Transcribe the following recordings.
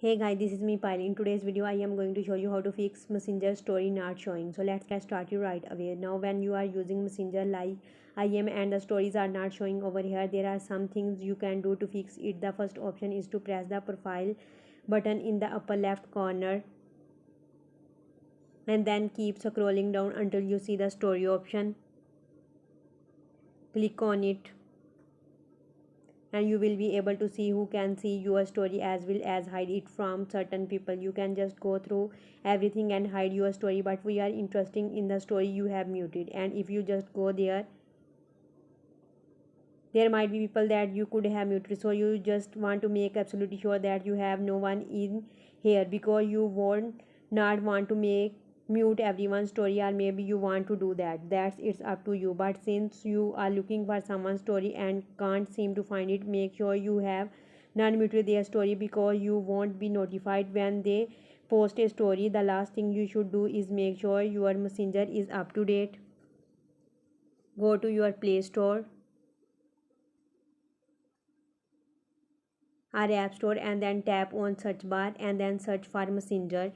Hey guys, this is me Pile. In today's video, I am going to show you how to fix Messenger story not showing. So let's get started right away. Now, when you are using Messenger like I am and the stories are not showing over here, there are some things you can do to fix it. The first option is to press the profile button in the upper left corner and then keep scrolling down until you see the story option. Click on it and you will be able to see who can see your story as well as hide it from certain people. You can just go through everything and hide your story, but we are interested in the story you have muted. And if you just go there might be people that you could have muted, so you just want to make absolutely sure that you have no one in here, because you won't not want to make mute everyone's story, or maybe you want to do that's it's up to you. But since you are looking for someone's story and can't seem to find it, make sure you have not muted their story, because you won't be notified when they post a story. The last thing you should do is make sure your messenger is up to date. Go to your Play Store or App Store and then tap on search bar and then search for Messenger.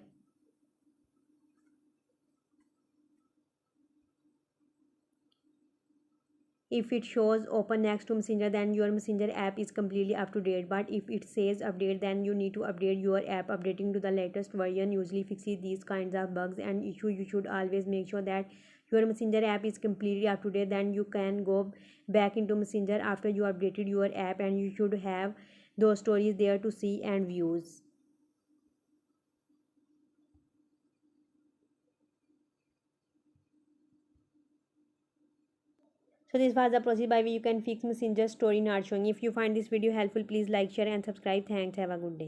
If it shows open next to Messenger, then your Messenger app is completely up to date. But if it says update, then you need to update your app. Updating to the latest version usually fixes these kinds of bugs and issues. You should always make sure that your Messenger app is completely up to date. Then you can go back into Messenger after you updated your app, and you should have those stories there to see and views. So this was the process by which you can fix Messenger story not showing. If you find this video helpful, please like, share and subscribe. Thanks. Have a good day.